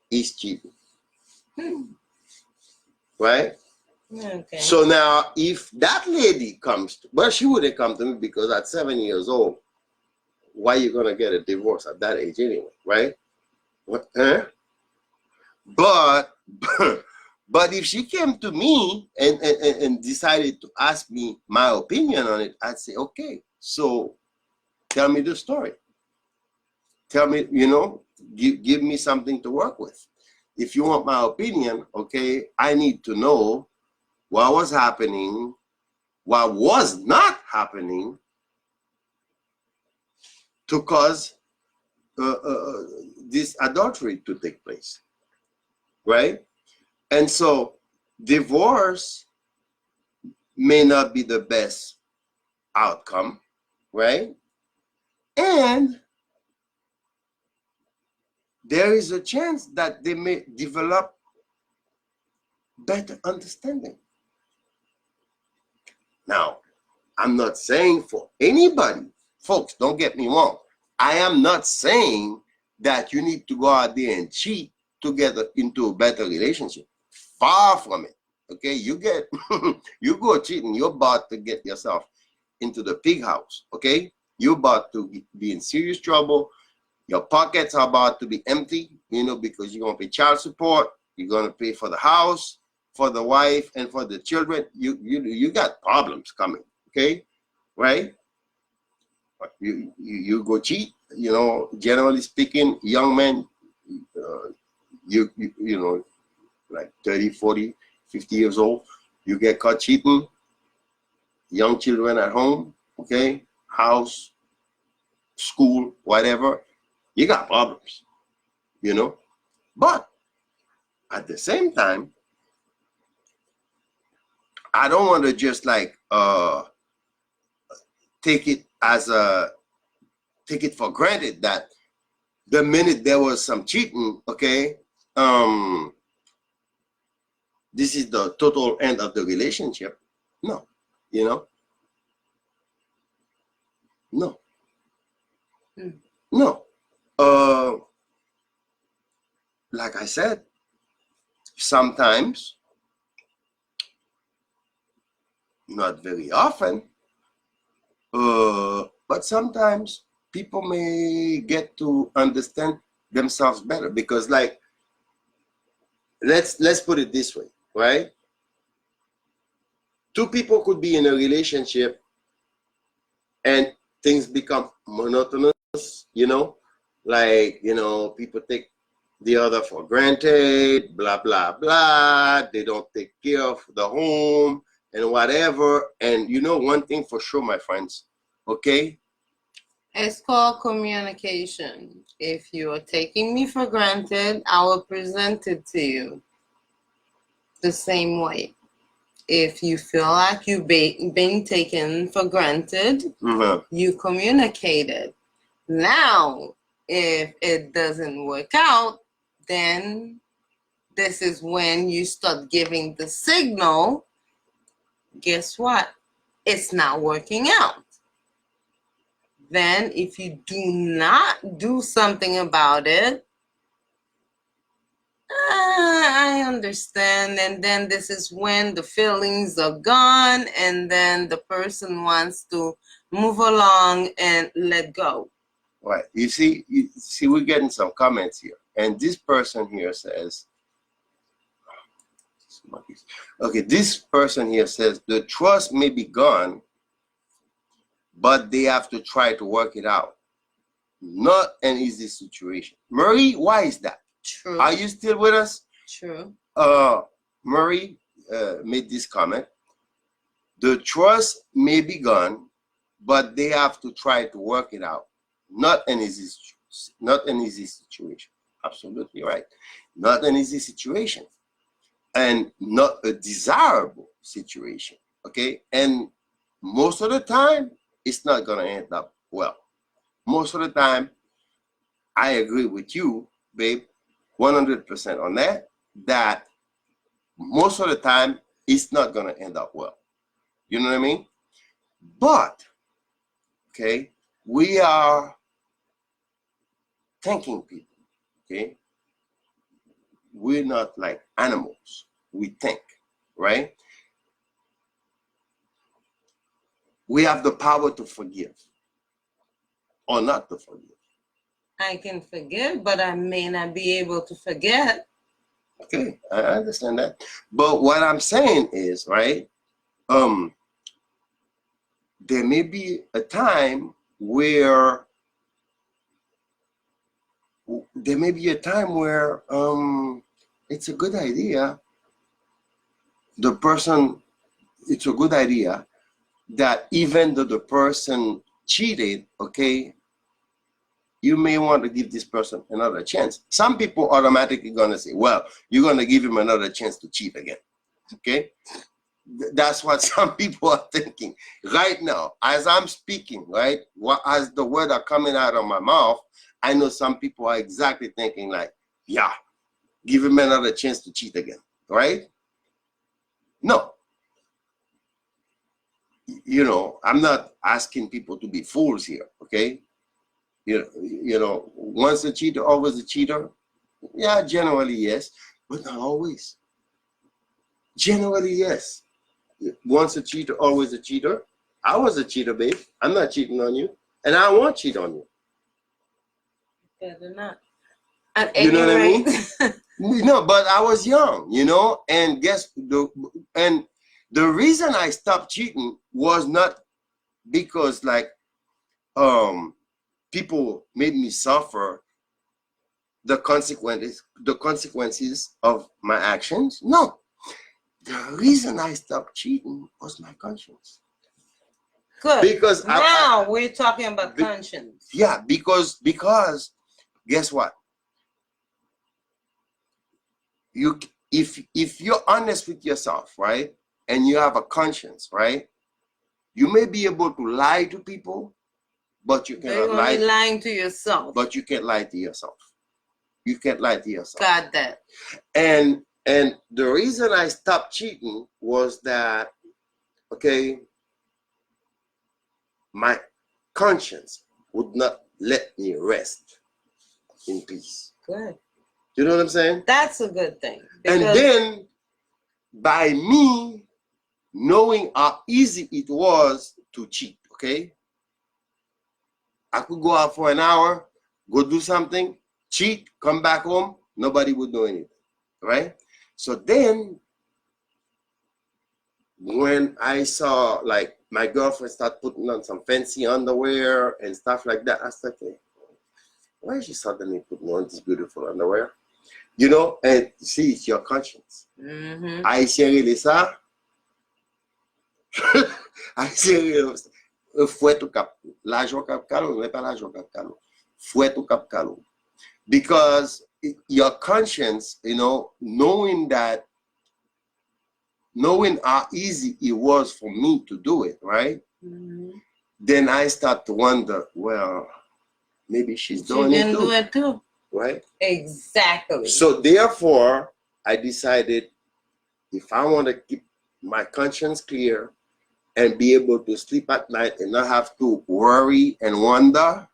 He's cheating, right? Okay. So now, if that lady comes, well, she wouldn't come to me because at 7 years old, why you gonna get a divorce at that age anyway, right? What? But but if she came to me and decided to ask me my opinion on it, I'd say, okay, so tell me the story. Tell me, give me something to work with. If you want my opinion, okay, I need to know what was happening, what was not happening to cause this adultery to take place, right? And so divorce may not be the best outcome, right? And there is a chance that they may develop better understanding. Now, I'm not saying for anybody, folks, don't get me wrong. I am not saying that you need to go out there and cheat to get into a better relationship. Far from it. Okay, you go cheating, you're about to get yourself into the pig house. Okay, you're about to be in serious trouble. Your pockets are about to be empty, because you're gonna pay child support, you're gonna pay for the house, for the wife, and for the children. You got problems coming. Okay, right? You go cheat. Generally speaking, young men, like 30, 40, 50 years old, you get caught cheating. Young children at home, okay, house, school, whatever, you got problems, But at the same time, I don't want to just like take it for granted that the minute there was some cheating, okay, this is the total end of the relationship. No, no, no. Like I said, sometimes, not very often, but sometimes people may get to understand themselves better because, like, let's put it this way, right? Two people could be in a relationship and things become monotonous, like, people take the other for granted, blah, blah, blah. They don't take care of the home and whatever. And one thing for sure, my friends, okay? It's called communication. If you are taking me for granted, I will present it to you the same way. If you feel like you've been taken for granted, you communicate it. Now, if it doesn't work out, then this is when you start giving the signal. Guess what? It's not working out. Then if you do not do something about it, I understand. And then this is when the feelings are gone and then the person wants to move along and let go. Right. You see, we're getting some comments here. And this person here says, okay, this person here says, the trust may be gone, but they have to try to work it out. Not an easy situation. Marie, why is that? True. Are you still with us? True. Marie made this comment. The trust may be gone, but they have to try to work it out. Not an easy situation. Absolutely right. Not an easy situation. And not a desirable situation. Okay? And most of the time, it's not going to end up well. Most of the time, I agree with you, babe, 100% on that most of the time, it's not going to end up well. You know what I mean? But, okay, we are thinking people, okay? We're not like animals. We think, right? we have the power to forgive or not to forgive. I can forgive, but I may not be able to forget. Okay, I understand that. But what I'm saying is, right, there may be a time where it's a good idea. It's a good idea that even though the person cheated, okay, you may want to give this person another chance. Some people automatically gonna say, well, you're gonna give him another chance to cheat again, okay? That's what some people are thinking right now as I'm speaking, right? As the words are coming out of my mouth, I know some people are exactly thinking like, yeah, give him another chance to cheat again, right? No. You know, I'm not asking people to be fools here, okay? You know, once a cheater, always a cheater. Yeah, generally yes, but not always. Generally yes. Once a cheater, always a cheater. I was a cheater, babe. I'm not cheating on you, and I won't cheat on you. Better not. You know what I mean? No, but I was young, you know, and the reason I stopped cheating was not because like people made me suffer the consequences of my actions. No, the reason I stopped cheating was my conscience. Good. Because now we're talking about conscience. Yeah, because guess what? If you're honest with yourself, right, and you have a conscience, right, you may be able to lie to people, but you cannot lie. You're lying to yourself. But you can't lie to yourself. You can't lie to yourself. Got that. And the reason I stopped cheating was that, okay, my conscience would not let me rest in peace. Good. You know what I'm saying? That's a good thing. And then by me knowing how easy it was to cheat, okay? I could go out for an hour, go do something, cheat, come back home, nobody would know anything, right? So then when I saw like my girlfriend start putting on some fancy underwear and stuff like that, I started thinking, why is she suddenly putting on this beautiful underwear? You know, and see, it's your conscience. Haïtien relè ça. Haïtien relè fouet ou kap. L'argent kap kalo, mais pas l'argent kap kalo. Fouet ou kap kalo. Because your conscience, you know, knowing how easy it was for me to do it, right? Then I start to wonder, well, maybe she's doing it too. Right? Exactly. So therefore, I decided if I want to keep my conscience clear and be able to sleep at night and not have to worry and wonder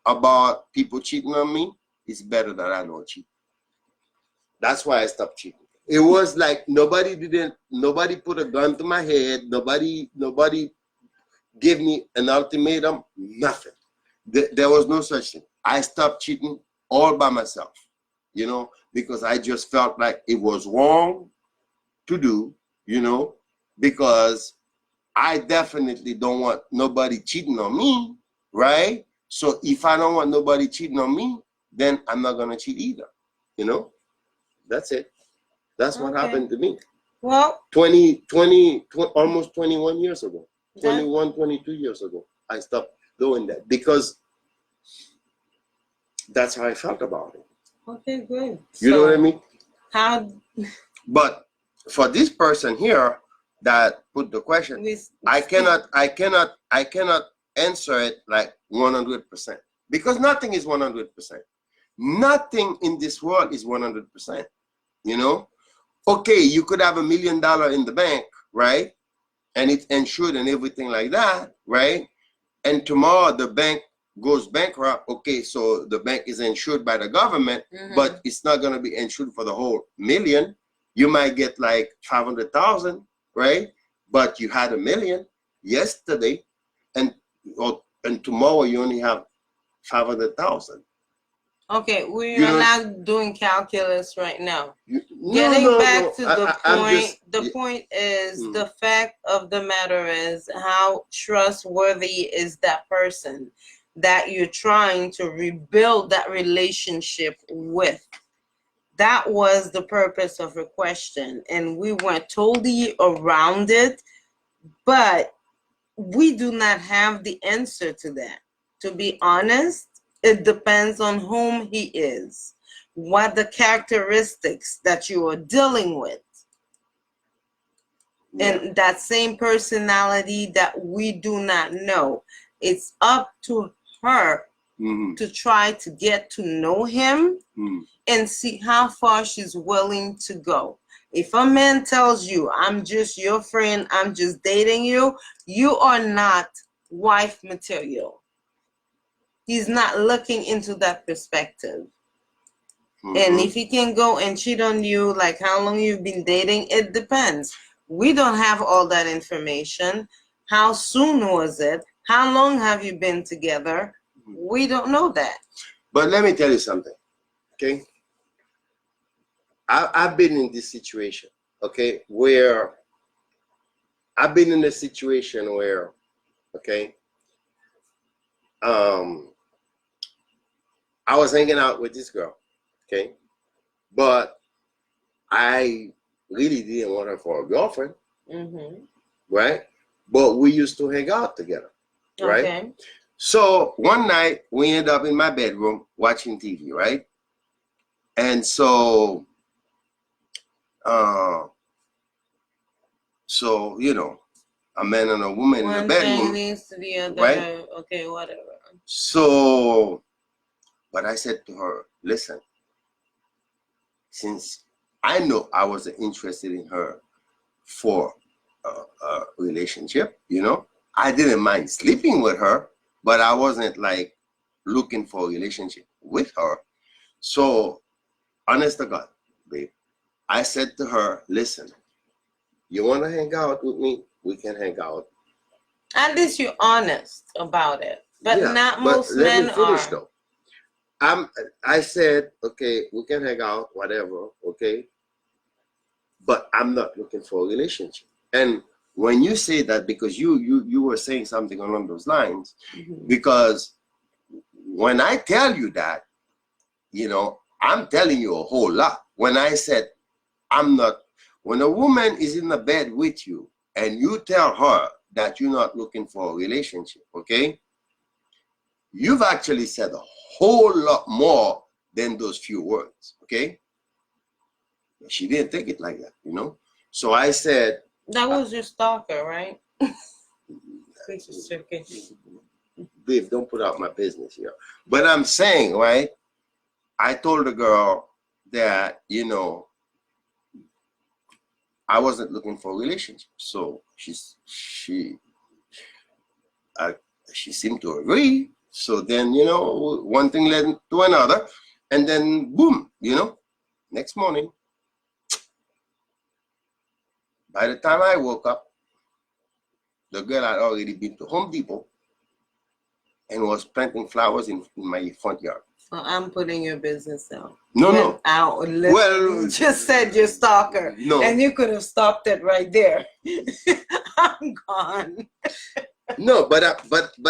about people cheating on me, it's better that I don't cheat. That's why I stopped cheating. It was like nobody put a gun to my head, nobody gave me an ultimatum, nothing. There was no such thing. I stopped cheating all by myself, you know, because I just felt like it was wrong to do, you know, because I definitely don't want nobody cheating on me, right? So if I don't want nobody cheating on me, then I'm not gonna cheat either, you know? That's it. That's what happened to me. Well, almost 21 years ago, 21, 22 years ago, I stopped doing that because that's how I felt about it. Okay, good. You know what I mean? How? But for this person here that put the question, I cannot answer it like 100% because nothing is 100%. Nothing in this world is 100%. You know? Okay, you could have $1 million in the bank, right? And it's insured and everything like that, right? And tomorrow the bank goes bankrupt. Okay, so the bank is insured by the government, but it's not going to be insured for the whole million. You might get like 500,000, right? But you had $1 million yesterday, and and tomorrow you only have 500,000. Okay, we You are know- not doing calculus right now. No, Getting no, back no. to the I'm point, just- the point is Mm. the fact of the matter is how trustworthy is that person that you're trying to rebuild that relationship with. That was the purpose of her question, and we went totally around it, but we do not have the answer to that. To be honest, it depends on whom he is, what the characteristics that you are dealing with, Yeah. and that same personality that we do not know. It's up to her Mhm. to try to get to know him Mhm. and see how far she's willing to go. If a man tells you, I'm just your friend, I'm just dating you, you are not wife material. He's not looking into that perspective. And Mhm. if he can go and cheat on you, like how long you've been dating, it depends. We don't have all that information. How soon was it? How long have you been together? We don't know that. But let me tell you something, okay? I've been in this situation, okay, where I've been in a situation where, okay, I was hanging out with this girl, okay, but I really didn't want her for a girlfriend, Mm-hmm. right? But we used to hang out together, right? Okay. So one night we ended up in my bedroom watching TV, right? And so, you know, a man and a woman in One the thing bedroom, leads to the other. right? Okay, whatever. So, but I said to her, listen, since I know I wasn't interested in her for a relationship, you know, I didn't mind sleeping with her, but I wasn't like looking for a relationship with her. So, honest to God, babe, I said to her, listen, you want to hang out with me? We can hang out. At least you're honest about it. But Yeah, not but most let men me finish are. though. I said, okay, we can hang out, whatever, okay? But I'm not looking for a relationship. And when you say that, because you were saying something along those lines, Mhm. because when I tell you that, you know, I'm telling you a whole lot. When I said I'm not, when a woman is in the bed with you and you tell her that you're not looking for a relationship, okay? You've actually said a whole lot more than those few words, okay? She didn't take it like that, you know? So I said, That was your stalker, right? Just joking. babe, don't put out my business here. But I'm saying, right? I told the girl that, you know, I wasn't looking for a relationship. So she seemed to agree. So then, you know, one thing led to another. And then boom, you know, next morning, by the time I woke up, the girl had already been to Home Depot and was planting flowers in my front yard. So I'm putting your business out. No, When no. well, you just said you're stalker. No. And you could have stopped it right there. I'm gone. No, but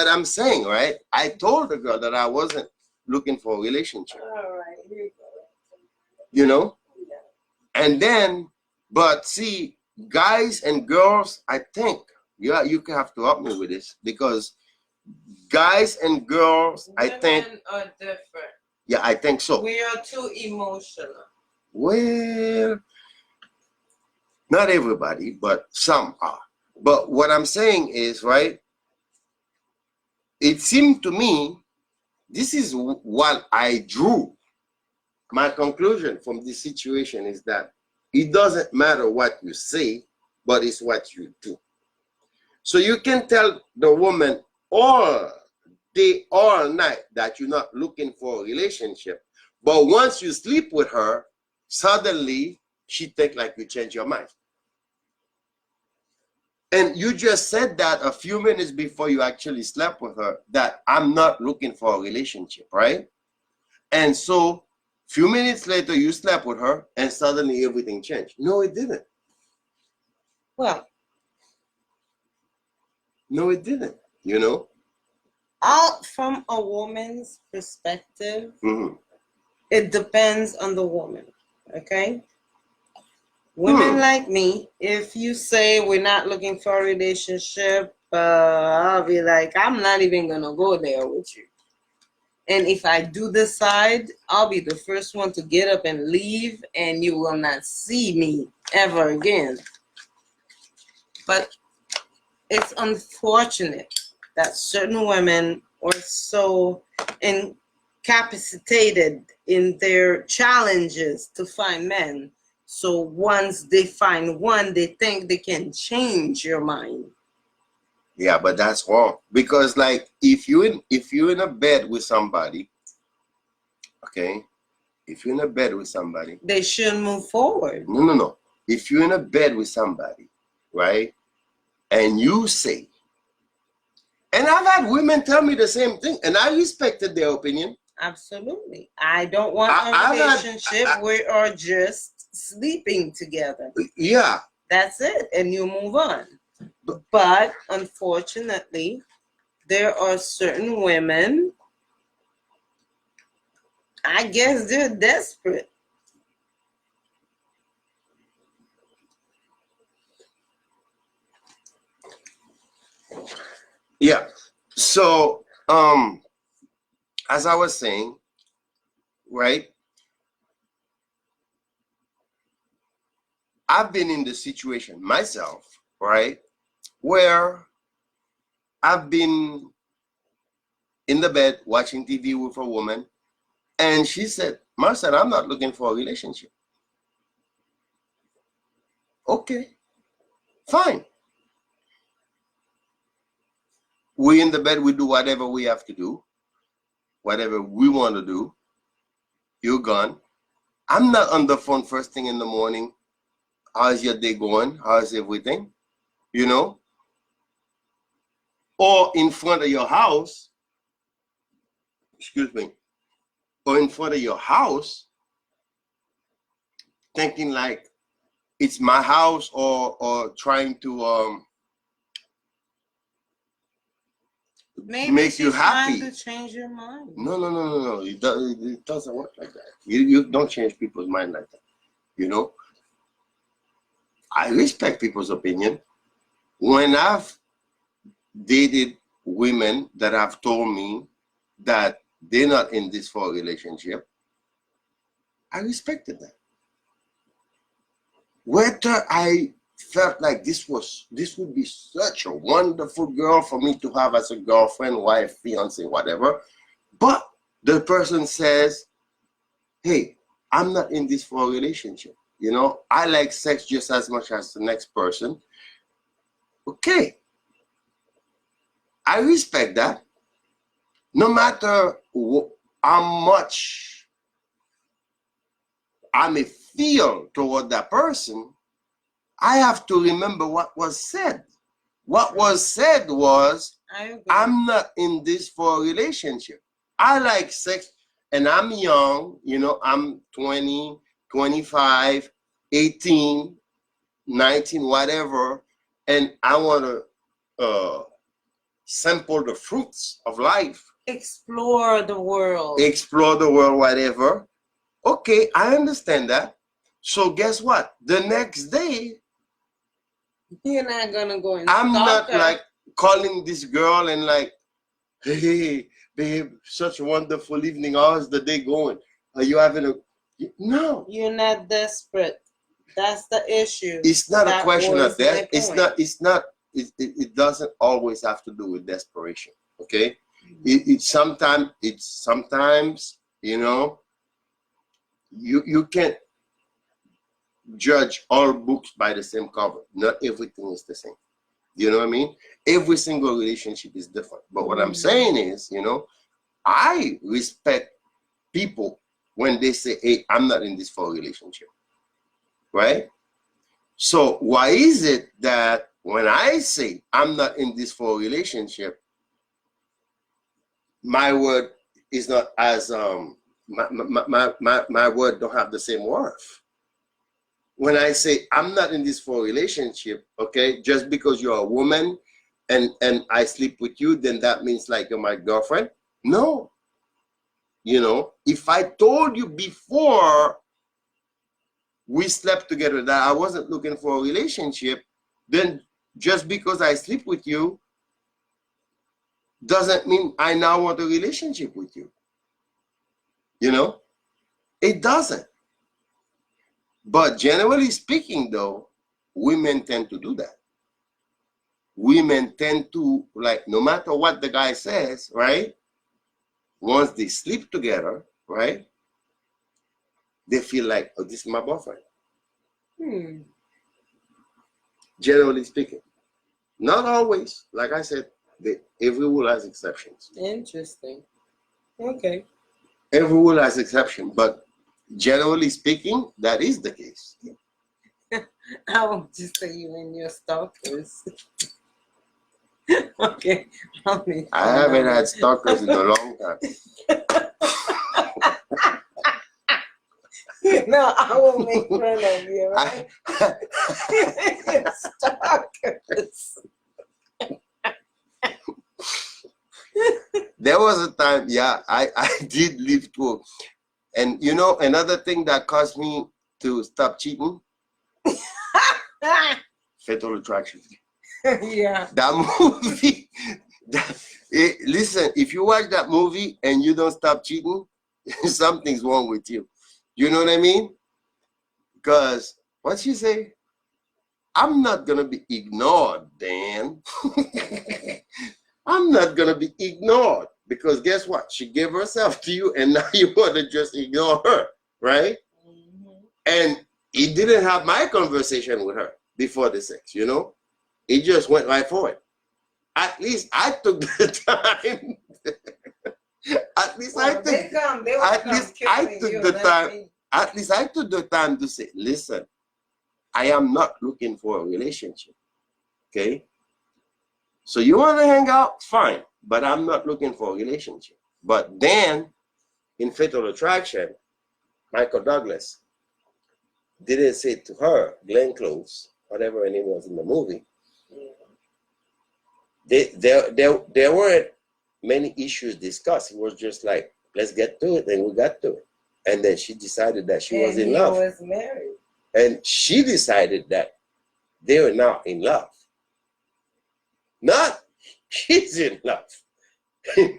I'm saying, right? I told the girl that I wasn't looking for a relationship. All right, here you go. You know? And then, but see, guys and girls, I think, yeah, you have to help me with this, because guys and girls, I think, Women are different. yeah, I think so. We are too emotional. Well, not everybody, but some are. But what I'm saying is, right, it seemed to me, this is what I drew. My conclusion from this situation is that it doesn't matter what you say, but it's what you do. So you can tell the woman all day, all night that you're not looking for a relationship. But once you sleep with her, suddenly she think like you change your mind. And you just said that a few minutes before you actually slept with her, that I'm not looking for a relationship, right? And so few minutes later you slept with her and suddenly everything changed. No, it didn't. Well, No, it didn't, you know? all from a woman's perspective, Mhm. it depends on the woman. Okay? Women like me, if you say we're not looking for a relationship, I'll be like, I'm not even gonna go there with you. And if I do decide, I'll be the first one to get up and leave, and you will not see me ever again. But it's unfortunate that certain women are so incapacitated in their challenges to find men. So once they find one, they think they can change your mind. Yeah, but that's wrong. Because like if you're in a bed with somebody, okay, if you're in a bed with somebody, They should move forward. no. If you're in a bed with somebody, right, and you say, and I've had women tell me the same thing, and I respected their opinion. Absolutely. I don't want I've a had- relationship. We are just sleeping together. Yeah, That's it. And you move on. But unfortunately, there are certain women, I guess they're desperate. yeah. So, as I was saying, right, I've been in the situation myself, right, where I've been in the bed watching TV with a woman, and she said, Marcel, I'm not looking for a relationship. Okay, fine. We in the bed, we do whatever we have to do, whatever we want to do. You're gone. I'm not on the phone first thing in the morning. How's your day going? How's everything? You know? Or in front of your house, excuse me, or in front of your house, thinking like it's my house, or trying to Maybe make she's you happy. trying to change your mind. No. It doesn't work like that. You don't change people's mind like that. You know? I respect people's opinion. When I've dated women that have told me that they're not in this for a relationship, I respected that. Whether I felt like this would be such a wonderful girl for me to have as a girlfriend, wife, fiance, whatever, but the person says, hey, I'm not in this for a relationship. You know, I like sex just as much as the next person. Okay, I respect that. No matter how much I may feel toward that person, I have to remember what was said. What was said was, I agree. I'm not in this for a relationship. I like sex, and I'm young, you know, I'm 20, 25, 18, 19, whatever, and I want to sample the fruits of life. Explore the world. Explore the world, whatever. Okay, I understand that. So guess what? The next day, You're not gonna go and I'm stalk not her. like calling this girl and like, hey, babe, such a wonderful evening. How's the day going? Are you having a... No. You're not desperate. That's the issue. It's not a That question was of that. my point. It doesn't always have to do with desperation. Okay? It's sometimes, you know, you can't judge all books by the same cover. Not everything is the same. You know what I mean? Every single relationship is different. But what I'm saying is, you know, I respect people when they say, hey, I'm not in this for a relationship. Right? So why is it that when I say I'm not in this for a relationship, my word is not as my word don't have the same worth. When I say I'm not in this for a relationship, okay, just because you're a woman and I sleep with you, then that means like you're my girlfriend? No. You know, if I told you before we slept together that I wasn't looking for a relationship, then just because I sleep with you doesn't mean I now want a relationship with you. You know, it doesn't. But generally speaking, though, women tend to do that. Women tend to, like, no matter what the guy says, right? Once they sleep together, right? They feel like, oh, this is my boyfriend. Generally speaking. Not always. Like I said, every rule has exceptions. Interesting. Okay. Every rule has exception, but generally speaking, that is the case. I won't just say you and your stalkers. Okay. I haven't had stalkers in a long time. No, I will make fun of you, right? Stalkers. There was a time, yeah, I did live through. And you know, another thing that caused me to stop cheating? Fatal Attraction. Yeah. That movie, listen, if you watch that movie and you don't stop cheating, something's wrong with you. You know what I mean? Because what you say? I'm not gonna be ignored, Dan. I'm not gonna be ignored because guess what? She gave herself to you, and now you want to just ignore her, right? And he didn't have my conversation with her before the sex, you know? He just went right for it. At least I took the time. At least I took the time. At least I took the time to say, listen, I am not looking for a relationship. Okay? So you want to hang out? Fine. But I'm not looking for a relationship. But then, in Fatal Attraction, Michael Douglas didn't say to her, Glenn Close, whatever her name was in the movie, there weren't many issues discussed. It was just like, let's get to it, and we got to it. And then she decided that she was in love. He was married. And she decided that they were now in love. Not she's in love.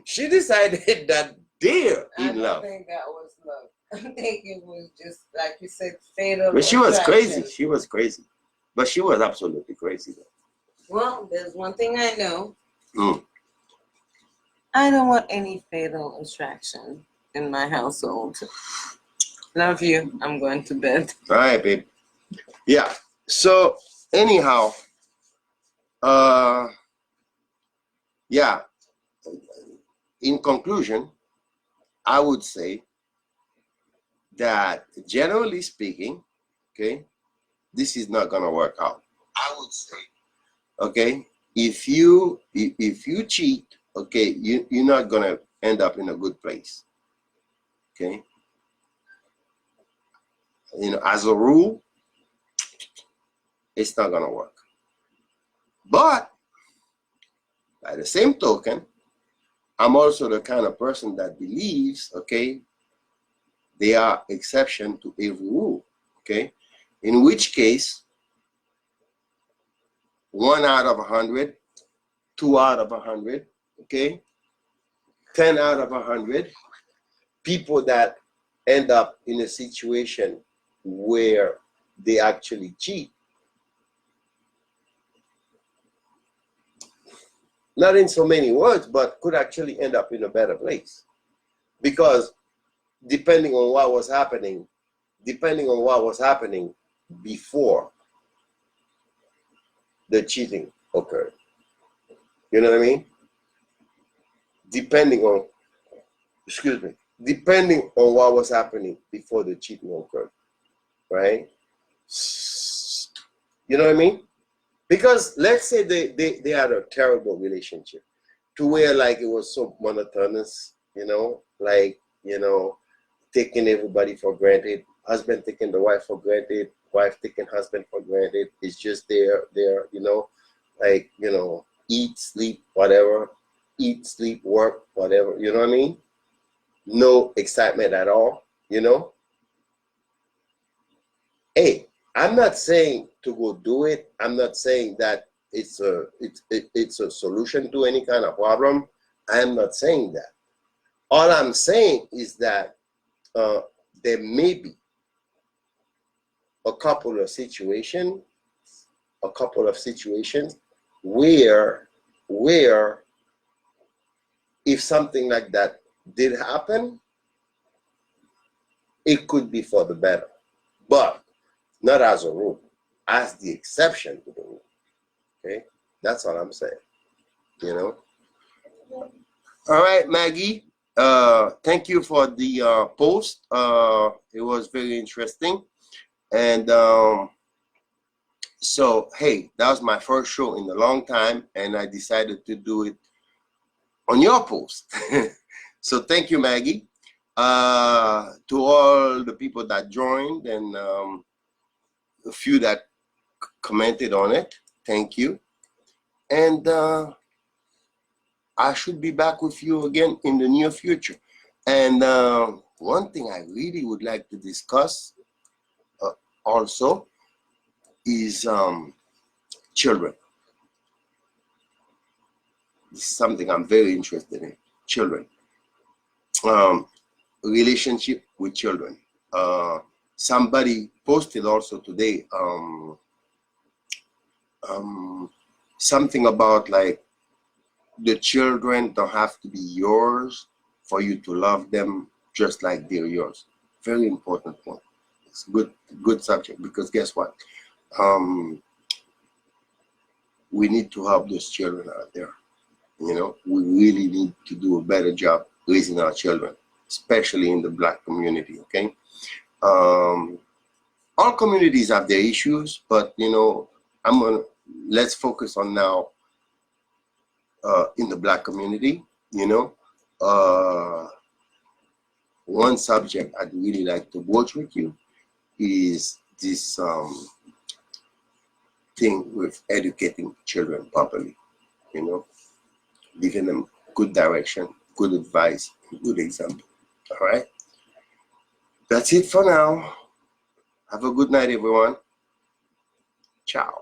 She decided that they're in love. I don't think that was love. I think it was just, like you said, fatal. But she was crazy. She was crazy. But she was absolutely crazy, though. Well, there's one thing I know. Mm. I don't want any fatal attraction in my household. Love you. I'm going to bed. All right, babe. Yeah. So anyhow, yeah. In conclusion, I would say that generally speaking, okay, this is not gonna work out. I would say, okay, if you cheat, okay, you're not gonna end up in a good place. Okay. You know, as a rule, it's not gonna work. But by the same token, I'm also the kind of person that believes, okay, there are exceptions to every rule, okay? In which case, 1 out of 100, 2 out of 100, okay? 10 out of 100, people that end up in a situation where they actually cheat, not in so many words, but could actually end up in a better place. Because depending on what was happening before the cheating occurred. You know what I mean? Depending on what was happening before the cheating occurred, right? You know what I mean? Because let's say they had a terrible relationship to where like it was so monotonous, you know, like, you know, taking everybody for granted, husband taking the wife for granted, wife taking husband for granted. It's just there, you know, like, you know, eat, sleep, whatever, eat, sleep, work, whatever, you know what I mean? No excitement at all, you know? Hey, I'm not saying to go do it. I'm not saying that it's a solution to any kind of problem. I'm not saying that. All I'm saying is that there may be a couple of situations where if something like that did happen, it could be for the better, but not as a rule, as the exception to the rule. Okay, that's all I'm saying. You know. All right, Maggie. Thank you for the post. It was very interesting, and so hey, that was my first show in a long time, and I decided to do it on your post. So thank you, Maggie. To all the people that joined and a few that commented on it, thank you. And I should be back with you again in the near future. And one thing I really would like to discuss also is children. This is something I'm very interested in, children. Relationship with children. Somebody posted also today something about like the children don't have to be yours for you to love them just like they're yours. Very important point. It's good subject, because guess what? We need to help those children out there. You know, we really need to do a better job raising our children, especially in the Black community. Okay, all communities have their issues, but you know, let's focus on now in the Black community. You know, one subject I'd really like to watch with you is this thing with educating children properly. You know, giving them good direction, good advice, good example. All right. That's it for now. Have a good night, everyone. Ciao.